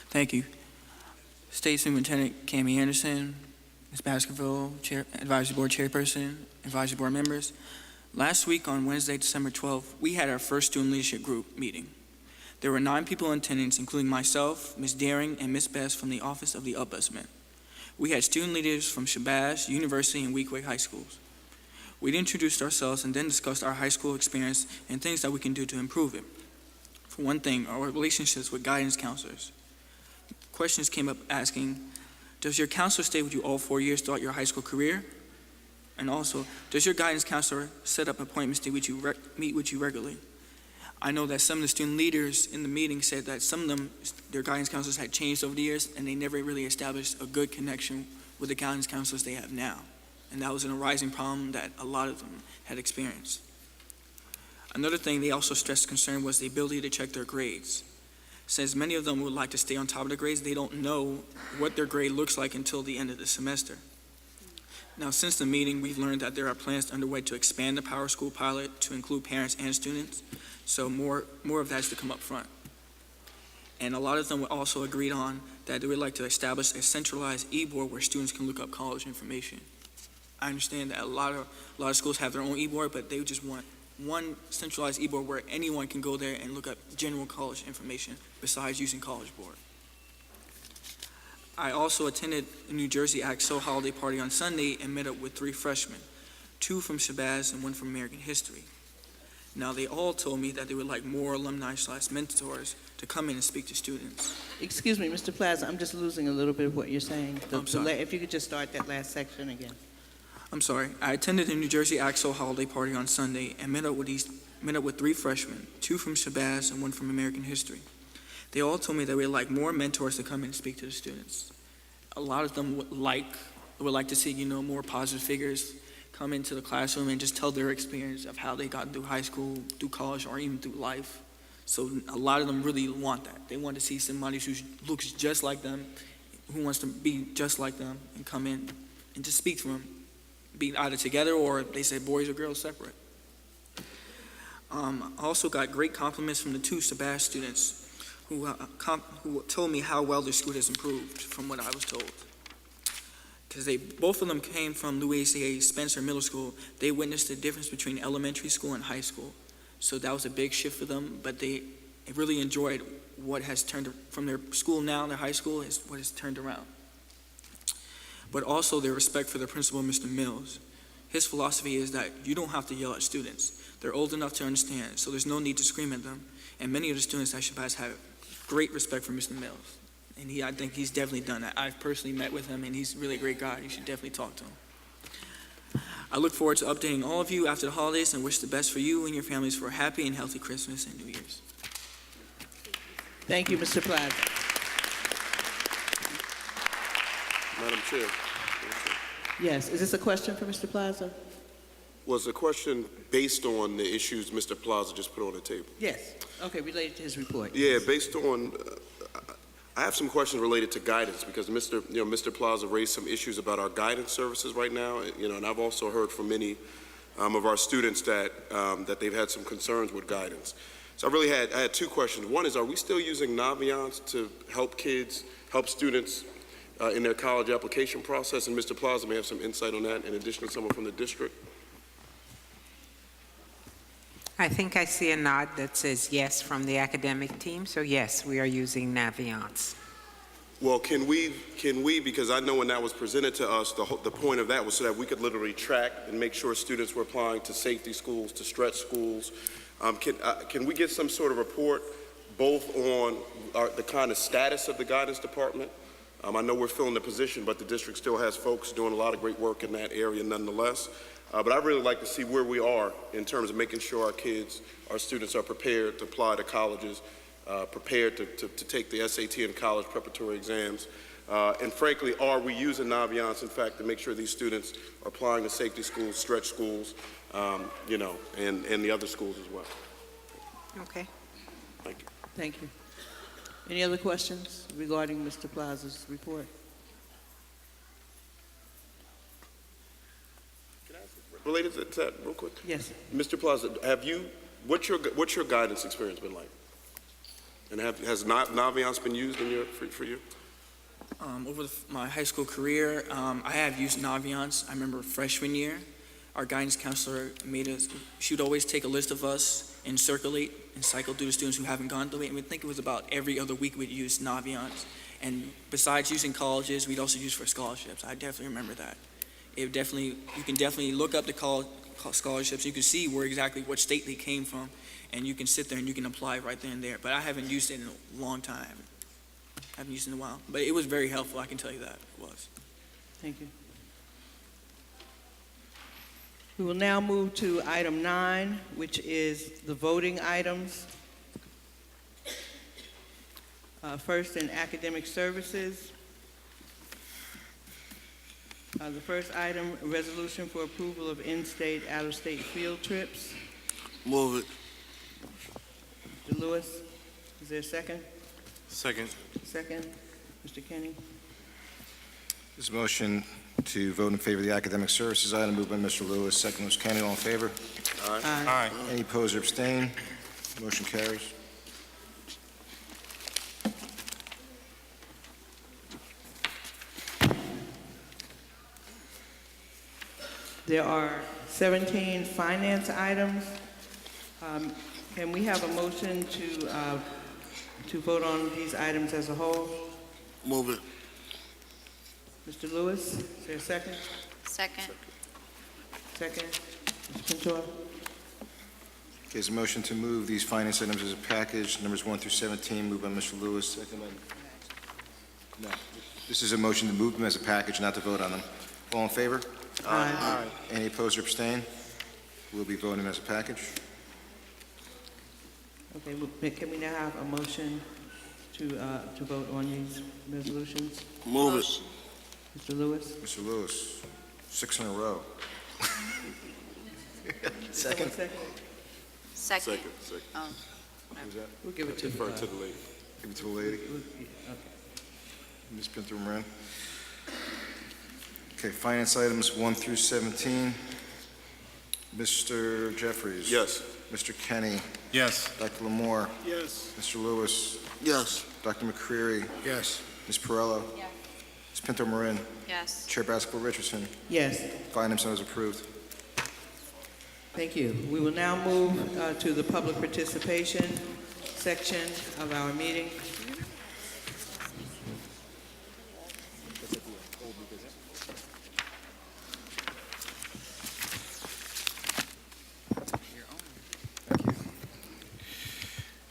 Thank you. State Superintendent Cami Anderson, Ms. Baskerville, Advisory Board Chairperson, Advisory Board members. Last week on Wednesday, December 12th, we had our first student leadership group meeting. There were 9 people in attendance, including myself, Ms. Daring, and Ms. Best from the Office of the Ombudsman. We had student leaders from Shabazz, University, and Weequahic High Schools. We introduced ourselves and then discussed our high school experience and things that we can do to improve it. For one thing, our relationships with guidance counselors. Questions came up asking, does your counselor stay with you all 4 years throughout your high school career? And also, does your guidance counselor set up appointments to meet with you regularly? I know that some of the student leaders in the meeting said that some of them, their guidance counselors had changed over the years and they never really established a good connection with the guidance counselors they have now. And that was an arising problem that a lot of them had experienced. Another thing they also stressed concern was the ability to check their grades. Since many of them would like to stay on top of the grades, they don't know what their grade looks like until the end of the semester. Now, since the meeting, we've learned that there are plans underway to expand the Power School pilot to include parents and students, so more of that is to come up front. And a lot of them also agreed on that they would like to establish a centralized e-board where students can look up college information. I understand that a lot of schools have their own e-board, but they just want one centralized e-board where anyone can go there and look up general college information besides using College Board. I also attended a New Jersey AXO holiday party on Sunday and met up with 3 freshmen, 2 from Shabazz and 1 from American History. Now, they all told me that they would like more alumni/mentors to come in and speak to students. Excuse me, Mr. Plaza, I'm just losing a little bit of what you're saying. I'm sorry. If you could just start that last section again. I'm sorry. I attended a New Jersey AXO holiday party on Sunday and met up with 3 freshmen, 2 from Shabazz and 1 from American History. They all told me they would like more mentors to come in and speak to the students. A lot of them would like to see, more positive figures come into the classroom and just tell their experience of how they got through high school, through college, or even through life. So a lot of them really want that. They want to see somebody who looks just like them, who wants to be just like them, and come in and just speak to them, be either together or they say boys or girls separate. I also got great compliments from the 2 Shabazz students who told me how well their school has improved from what I was told. Because both of them came from Louis A. Spencer Middle School. They witnessed the difference between elementary school and high school. So that was a big shift for them, but they really enjoyed what has turned from their school now, their high school, is what has turned around. But also their respect for their principal, Mr. Mills. His philosophy is that you don't have to yell at students. They're old enough to understand, so there's no need to scream at them. And many of the students at Shabazz have great respect for Mr. Mills. And I think he's definitely done that. I've personally met with him, and he's really a great guy. You should definitely talk to him. I look forward to updating all of you after the holidays and wish the best for you and your families for a happy and healthy Christmas and New Year's. Thank you, Mr. Plaza. Madam Chair. Yes, is this a question for Mr. Plaza? Was the question based on the issues Mr. Plaza just put on the table? Yes. Okay, related to his report. Yeah, based on, I have some questions related to guidance because Mr. Plaza raised some issues about our guidance services right now, and I've also heard from many of our students that they've had some concerns with guidance. So I had 2 questions. One is, are we still using Naviance to help students in their college application process? And Mr. Plaza may have some insight on that in addition to someone from the district. I think I see a nod that says yes from the academic team, so yes, we are using Naviance. Well, can we, because I know when that was presented to us, the point of that was so that we could literally track and make sure students were applying to safety schools, to stretch schools. Can we get some sort of report both on the kind of status of the guidance department? I know we're filling the position, but the district still has folks doing a lot of great work in that area nonetheless. But I'd really like to see where we are in terms of making sure our students are prepared to apply to colleges, prepared to take the SAT and college preparatory exams. And frankly, are we using Naviance, in fact, to make sure these students are applying to safety schools, stretch schools, and the other schools as well? Okay. Thank you. Thank you. Any other questions regarding Mr. Plaza's report? Can I ask related to that real quick? Yes. Mr. Plaza, what's your guidance experience been like? And has Naviance been used for you? Over my high school career, I have used Naviance. I remember freshman year, our guidance counselor she would always take a list of us and circulate and cycle through the students who haven't gone through it. And I think it was about every other week we'd use Naviance. And besides using colleges, we'd also use for scholarships. I definitely remember that. You can definitely look up the scholarships. You can see what state they came from, and you can sit there and you can apply right then and there. But I haven't used it in a long time. I haven't used it in a while. But it was very helpful, I can tell you that it was. Thank you. We will now move to item 9, which is the voting items. First, in academic services. The first item, a resolution for approval of in-state, out-of-state field trips. Move it. Mr. Lewis, is there a second? Second. Second. Mr. Kinney? This motion to vote in favor of the academic services item moved by Mr. Lewis, second Mr. Kenny. All in favor? Aye. Any opposed or abstain? Motion carries. There are 17 finance items. Can we have a motion to vote on these items as a whole? Move it. Mr. Lewis, is there a second? Second. Second. Mr. Pintor? There's a motion to move these finance items as a package, numbers 1 through 17, moved by Mr. Lewis, second by... No. This is a motion to move them as a package, not to vote on them. All in favor? Aye. Any opposed or abstain? We'll be voting them as a package. Okay, can we now have a motion to vote on these resolutions? Move it. Mr. Lewis? Mr. Lewis, 6 in a row. Second. Second. Second. Oh. Who's that? We'll give it to Defer to the lady. Give it to the lady. Okay. Ms. Pinto-Moran. Okay, finance items 1 through 17. Mr. Jeffries? Yes. Mr. Kenny? Yes. Dr. Lamore? Yes. Mr. Lewis? Yes. Dr. McCreary? Yes. Ms. Perello? Yes. Ms. Pinto-Moran? Yes. Chair Basketball-Richardson? Yes, Finance items approved. thank you. We will now move to the public participation section of our meeting.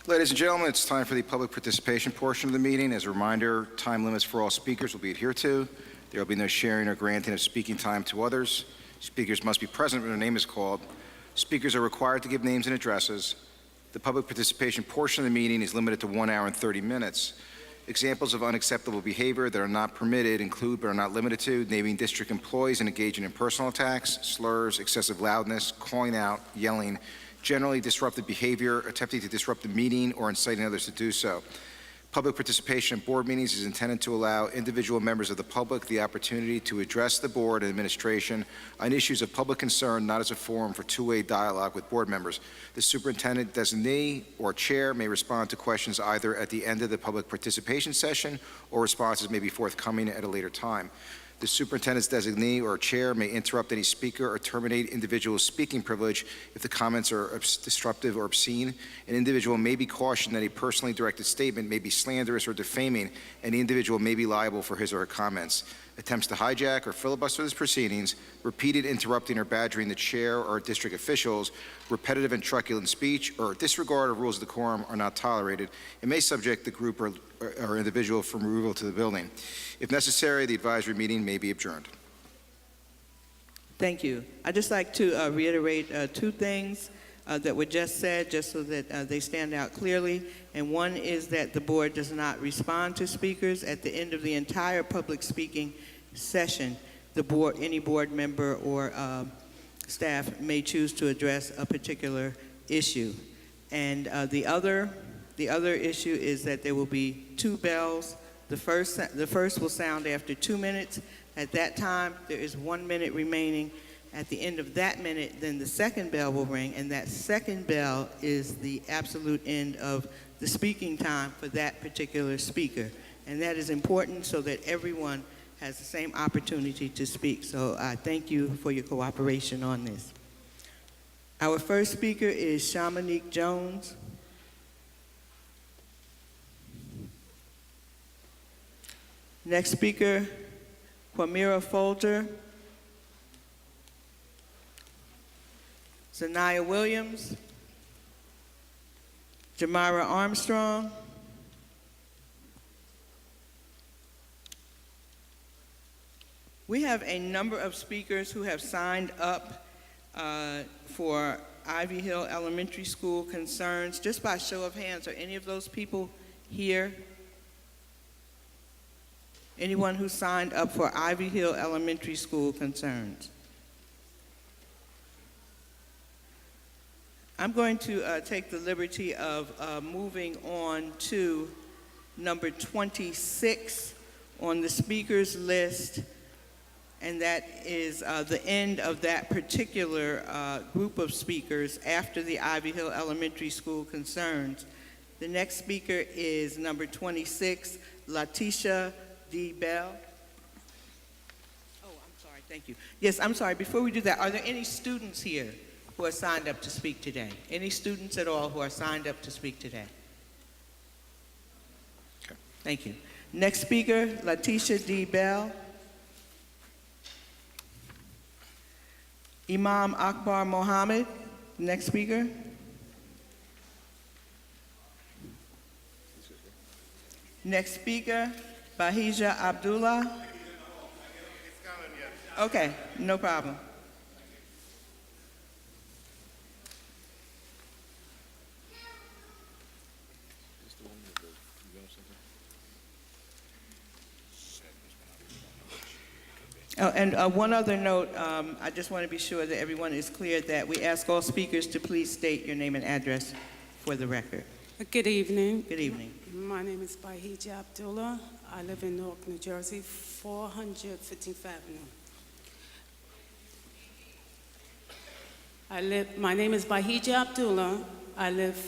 Ladies and gentlemen, it's time for the public participation portion of the meeting. As a reminder, time limits for all speakers will be adhered to. There will be no sharing or granting of speaking time to others. Speakers must be present when their name is called. Speakers are required to give names and addresses. The public participation portion of the meeting is limited to 1 hour and 30 minutes. Examples of unacceptable behavior that are not permitted include but are not limited to naming district employees and engaging in personal attacks, slurs, excessive loudness, calling out, yelling, generally disruptive behavior, attempting to disrupt the meeting, or inciting others to do so. Public participation in board meetings is intended to allow individual members of the public the opportunity to address the board and administration on issues of public concern, not as a forum for two-way dialogue with board members. The superintendent designee or chair may respond to questions either at the end of the public participation session or responses may be forthcoming at a later time. The superintendent's designee or chair may interrupt any speaker or terminate individual's speaking privilege if the comments are disruptive or obscene. An individual may be cautioned that a personally directed statement may be slanderous or defaming, and the individual may be liable for his or her comments. Attempts to hijack or filibuster the proceedings, repeated interrupting or badgering the chair or district officials, repetitive and truculent speech, or disregard of rules of decorum are not tolerated and may subject the group or individual for removal to the building. If necessary, the advisory meeting may be adjourned. Thank you. I'd just like to reiterate two things that were just said, just so that they stand out clearly. And one is that the board does not respond to speakers. At the end of the entire public speaking session, any board member or staff may choose to address a particular issue. And the other issue is that there will be two bells. The first will sound after 2 minutes. At that time, there is 1 minute remaining. At the end of that minute, then the second bell will ring, and that second bell is the absolute end of the speaking time for that particular speaker. And that is important so that everyone has the same opportunity to speak. So I thank you for your cooperation on this. Our first speaker is Shamanique Jones. Next speaker, Quamira Folger. Zanaya Williams, Jamira Armstrong, we have a number of speakers who have signed up for Ivy Hill Elementary School concerns. Just by show of hands, are any of those people here? Anyone who signed up for Ivy Hill Elementary School concerns? I'm going to take the liberty of moving on to number 26 on the speakers list, and that is the end of that particular group of speakers after the Ivy Hill Elementary School concerns. The next speaker is number 26, Letitia D. Bell. Oh, I'm sorry, thank you. Yes, I'm sorry, before we do that, are there any students here who are signed up to speak today? Any students at all who are signed up to speak today? Okay. Thank you. Next speaker, Letitia D. Bell. Imam Akbar Mohammed, next speaker. Next speaker, Bahija Abdullah. Okay, no problem. Oh, and one other note, I just want to be sure that everyone is clear that we ask all speakers to please state your name and address for the record. Good evening. Good evening. My name is Bahija Abdullah. I live in Newark, New Jersey, 400 15th Avenue. My name is Bahija Abdullah. I live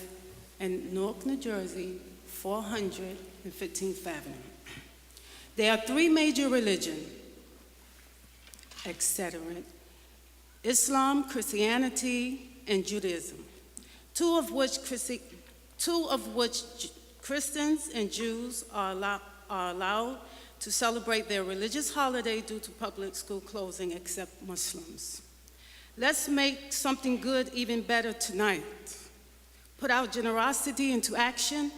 in Newark, New Jersey, 400 15th Avenue. There are three major religions, etc. Islam, Christianity, and Judaism, two of which Christians and Jews are allowed to celebrate their religious holiday due to public school closing, except Muslims. Let's make something good even better tonight. Put our generosity into action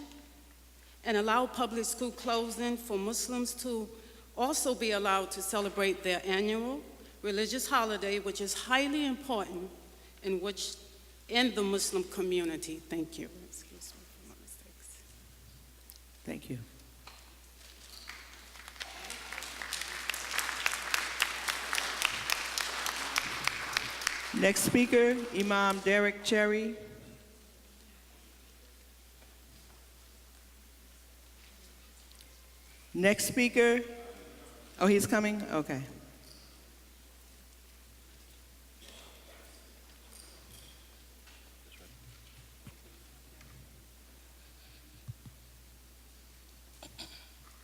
and allow public school closing for Muslims to also be allowed to celebrate their annual religious holiday, which is highly important in the Muslim community. Thank you. Excuse me for my mistakes. Thank you. Next speaker, Imam Derek Cherry. Next speaker, oh, he's coming? Okay.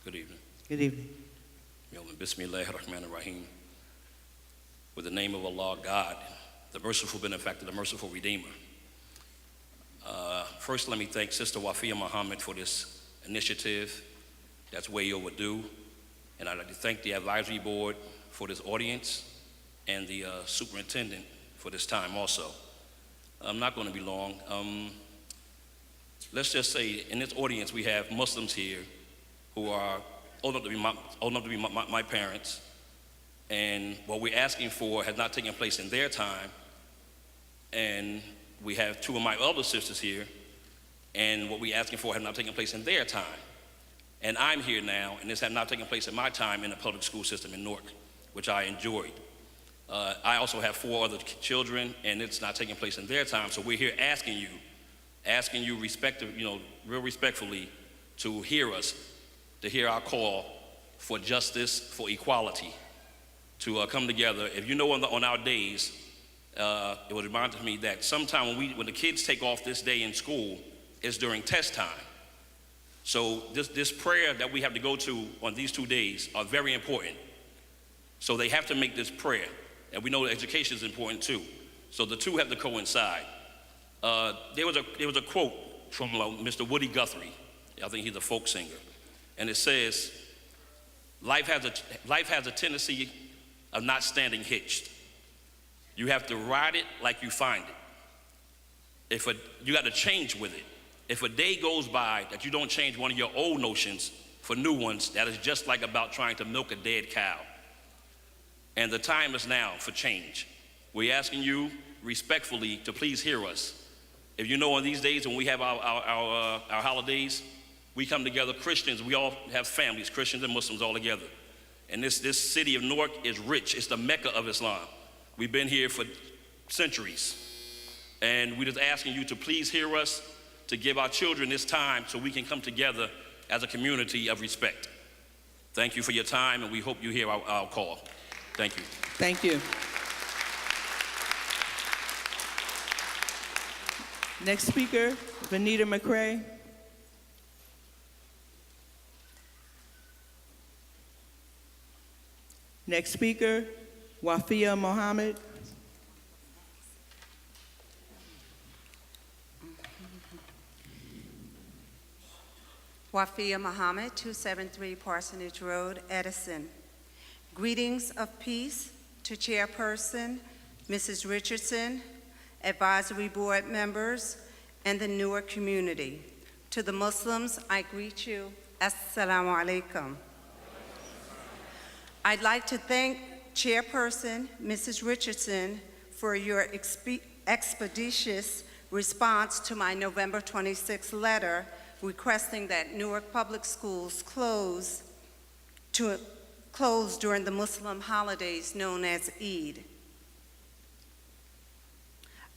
Good evening. Good evening. Milton Bismillahir Rahmanir Rahim. With the name of Allah, God, the merciful benefactor, the merciful redeemer. First, let me thank Sister Wafia Muhammad for this initiative that's way overdue. And I'd like to thank the advisory board for this audience and the superintendent for this time also. I'm not going to be long. Let's just say in this audience we have Muslims here who are old enough to be my parents, and what we're asking for has not taken place in their time. And we have two of my elder sisters here, and what we're asking for has not taken place in their time. And I'm here now, and this has not taken place in my time in the public school system in Newark, which I enjoyed. I also have 4 other children, and it's not taking place in their time. So we're here asking you real respectfully to hear us, to hear our call for justice, for equality, to come together. If you know on our days, it was reminded me that sometime when the kids take off this day in school, it's during test time. So this prayer that we have to go to on these 2 days are very important. So they have to make this prayer. And we know that education is important too. So the two have to coincide. There was a quote from Mr. Woody Guthrie. I think he's a folk singer. And it says, life has a tendency of not standing hitched. You have to ride it like you find it. You got to change with it. If a day goes by that you don't change one of your old notions for new ones, that is just like about trying to milk a dead cow. And the time is now for change. We're asking you respectfully to please hear us. If you know on these days when we have our holidays, we come together, Christians, we all have families, Christians and Muslims all together. And this city of Newark is rich. It's the Mecca of Islam. We've been here for centuries. And we're just asking you to please hear us, to give our children this time so we can come together as a community of respect. Thank you for your time, and we hope you hear our call. Thank you. Thank you. Next speaker, Vanita McCray. Next speaker, Wafia Muhammad. Wafia Muhammad, 273 Parsonage Road, Edison. Greetings of peace to Chairperson, Mrs. Richardson, advisory board members, and the Newark community. To the Muslims, I greet you, Assalamu alaikum. I'd like to thank Chairperson, Mrs. Richardson, for your expeditious response to my November 26th letter requesting that Newark Public Schools close during the Muslim holidays known as Eid.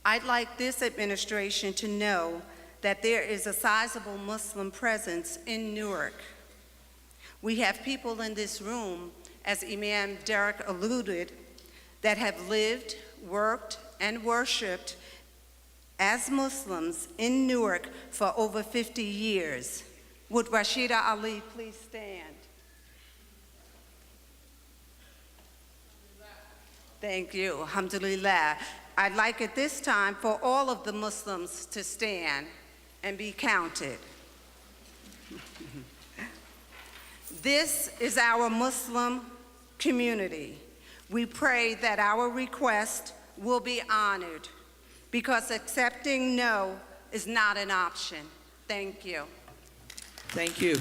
I'd like this administration to know that there is a sizable Muslim presence in Newark. We have people in this room, as Imam Derek alluded, that have lived, worked, and worshiped as Muslims in Newark for over 50 years. Would Rashida Ali please stand? Thank you, alhamdulillah. I'd like at this time for all of the Muslims to stand and be counted. This is our Muslim community. We pray that our request will be honored, because accepting no is not an option. Thank you. Thank you.